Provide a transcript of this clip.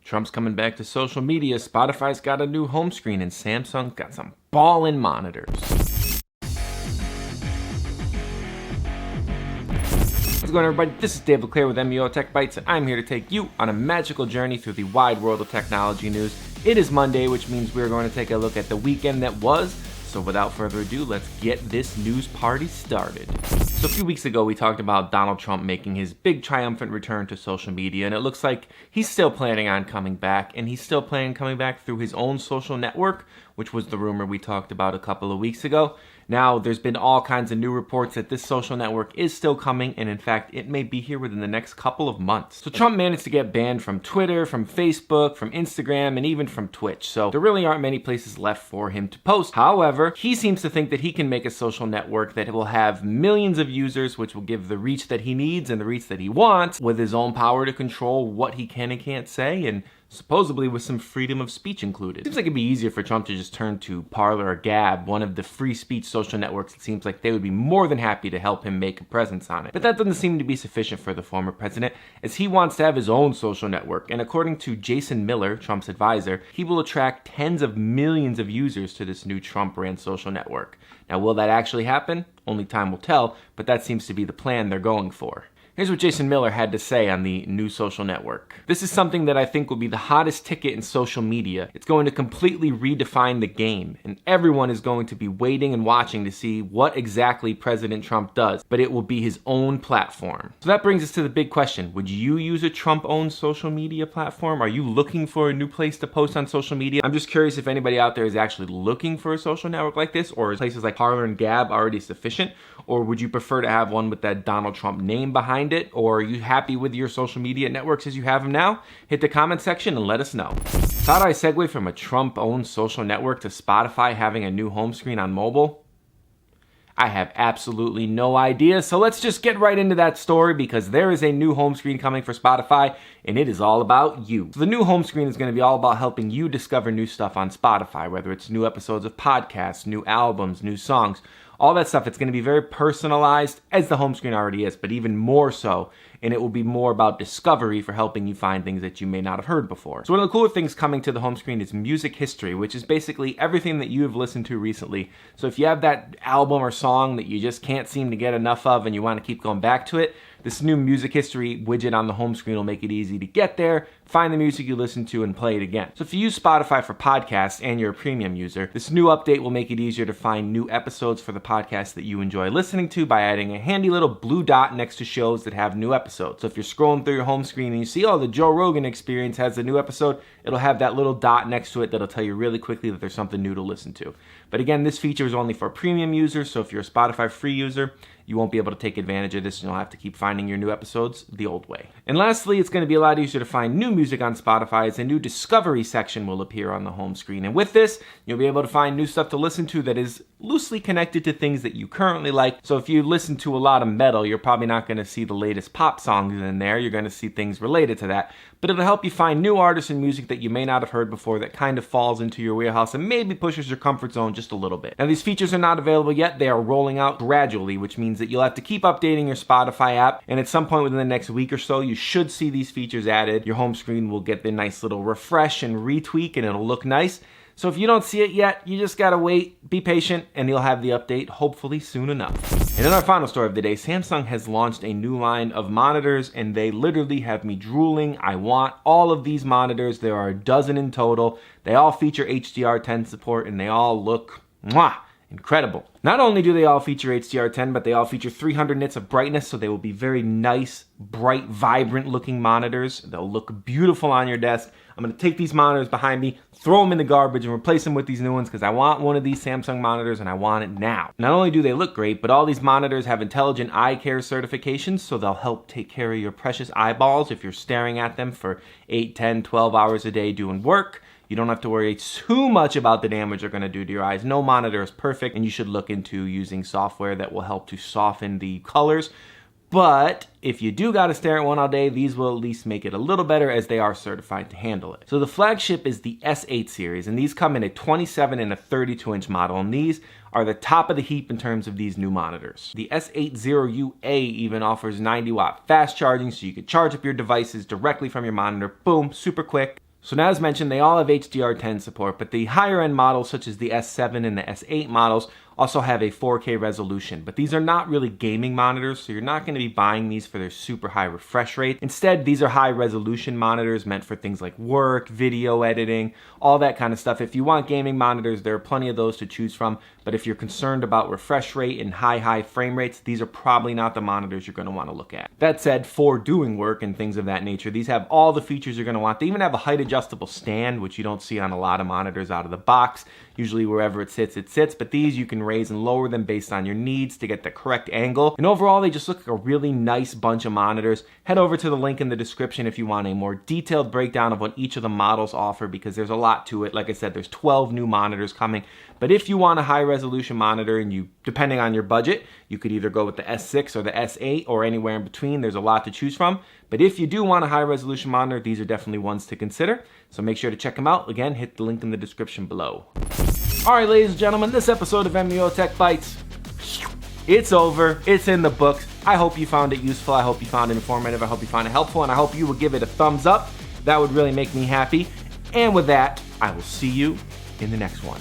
Trump's coming back to social media, Spotify's got a new home screen, and Samsung's got some ballin' monitors. How's it going, everybody? This is Dave LeClaire with MUO Tech Bytes, and I'm here to take you on a magical journey through the wide world of technology news. It is Monday, which means we're going to take a look at the weekend that was. So without further ado, let's get this news party started. So a few weeks ago, we talked about Donald Trump making his big triumphant return to social media, and it looks like he's still planning on coming back, and he's still planning on coming back through his own social network, which was the rumor we talked about a couple of weeks ago. Now, there's been all kinds of new reports that this social network is still coming, and in fact, it may be here within the next couple of months. So Trump managed to get banned from Twitter, from Facebook, from Instagram, and even from Twitch. So there really aren't many places left for him to post. However, he seems to think that he can make a social network that will have millions of users, which will give the reach that he needs and the reach that he wants, with his own power to control what he can and can't say, and supposedly with some freedom of speech included. Seems like it'd be easier for Trump to just turn to Parler or Gab, one of the free speech social networks. It seems like they would be more than happy to help him make a presence on it. But that doesn't seem to be sufficient for the former president, as he wants to have his own social network. And according to Jason Miller, Trump's advisor, he will attract tens of millions of users to this new Trump-ran social network. Now, will that actually happen? Only time will tell, but that seems to be the plan they're going for. Here's what Jason Miller had to say on the new social network. This is something that I think will be the hottest ticket in social media. It's going to completely redefine the game, and everyone is going to be waiting and watching to see what exactly President Trump does, but it will be his own platform. So that brings us to the big question. Would you use a Trump-owned social media platform? Are you looking for a new place to post on social media? I'm just curious if anybody out there is actually looking for a social network like this, or is places like Parler and Gab already sufficient? Or would you prefer to have one with that Donald Trump name behind it? Or are you happy with your social media networks as you have them now? Hit the comment section and let us know. So how do I segue from a Trump-owned social network to Spotify having a new home screen on mobile? I have absolutely no idea, so let's just get right into that story, because there is a new home screen coming for Spotify, and it is all about you. So the new home screen is going to be all about helping you discover new stuff on Spotify, whether it's new episodes of podcasts, new albums, new songs, all that stuff. It's going to be very personalized, as the home screen already is, but even more so. And it will be more about discovery for helping you find things that you may not have heard before. So one of the cooler things coming to the home screen is music history, which is basically everything that you have listened to recently. So if you have that album or song that you just can't seem to get enough of and you want to keep going back to it, this new music history widget on the home screen will make it easy to get there, find the music you listen to, and play it again. So if you use Spotify for podcasts and you're a premium user, this new update will make it easier to find new episodes for the podcast that you enjoy listening to by adding a handy little blue dot next to shows that have new episodes. So if you're scrolling through your home screen and you see, oh, the Joe Rogan Experience has a new episode, it'll have that little dot next to it that'll tell you really quickly that there's something new to listen to. But again, this feature is only for premium users, so if you're a Spotify free user, you won't be able to take advantage of this, and you'll have to keep finding your new episodes the old way. And lastly, it's going to be a lot easier to find new music on Spotify, as a new discovery section will appear on the home screen. And with this, you'll be able to find new stuff to listen to that is loosely connected to things that you currently like. So if you listen to a lot of metal, you're probably not going to see the latest pop songs in there. You're going to see things related to that. But it'll help you find new artists and music that you may not have heard before that kind of falls into your wheelhouse and maybe pushes your comfort zone just a little bit. Now, these features are not available yet. They are rolling out gradually, which means that you'll have to keep updating your Spotify app, and at some point within the next week or so, you should see these features added. Your home screen will get the nice little refresh and retweak, and it'll look nice. So if you don't see it yet, you just gotta wait, be patient, and you'll have the update hopefully soon enough. And in our final story of the day, Samsung has launched a new line of monitors, and they literally have me drooling. I want all of these monitors. There are a dozen in total. They all feature HDR10 support, and they all look incredible. Not only do they all feature HDR10, but they all feature 300 nits of brightness, so they will be very nice, bright, vibrant looking monitors. They'll look beautiful on your desk. I'm going to take these monitors behind me, throw them in the garbage, and replace them with these new ones, because I want one of these Samsung monitors and I want it now. Not only do they look great, but all these monitors have intelligent eye care certifications, so they'll help take care of your precious eyeballs if you're staring at them for 8, 10, 12 hours a day doing work. You don't have to worry too much about the damage they're going to do to your eyes. No monitor is perfect, and you should look into using software that will help to soften the colors. But if you do gotta stare at one all day, these will at least make it a little better, as they are certified to handle it. So the flagship is the S8 series, and these come in a 27 and a 32-inch model, and these are the top of the heap in terms of these new monitors. The S80UA even offers 90-watt fast charging, so you can charge up your devices directly from your monitor. Boom, super quick. So now, as mentioned, they all have HDR10 support, but the higher end models such as the S7 and the S8 models also have a 4K resolution, but these are not really gaming monitors, so you're not going to be buying these for their super high refresh rate. Instead, these are high resolution monitors meant for things like work, video editing, all that kind of stuff. If you want gaming monitors, there are plenty of those to choose from, but if you're concerned about refresh rate and high frame rates, these are probably not the monitors you're going to want to look at. That said, for doing work and things of that nature, these have all the features you're going to want. They even have a height adjustable stand, which you don't see on a lot of monitors out of the box. Usually wherever it sits, but these you can raise and lower them based on your needs to get the correct angle. And overall, they just look like a really nice bunch of monitors. Head over to the link in the description if you want a more detailed breakdown of what each of the models offer, because there's a lot to it. Like I said, there's 12 new monitors coming. But if you want a high resolution monitor and you, depending on your budget, you could either go with the S6 or the S8 or anywhere in between. There's a lot to choose from. But if you do want a high resolution monitor, these are definitely ones to consider. So make sure to check them out. Again, hit the link in the description below. All right, ladies and gentlemen, this episode of MUO Tech Bytes, it's over. It's in the books. I hope you found it useful. I hope you found it informative. I hope you found it helpful. And I hope you will give it a thumbs up. That would really make me happy. And with that, I will see you in the next one.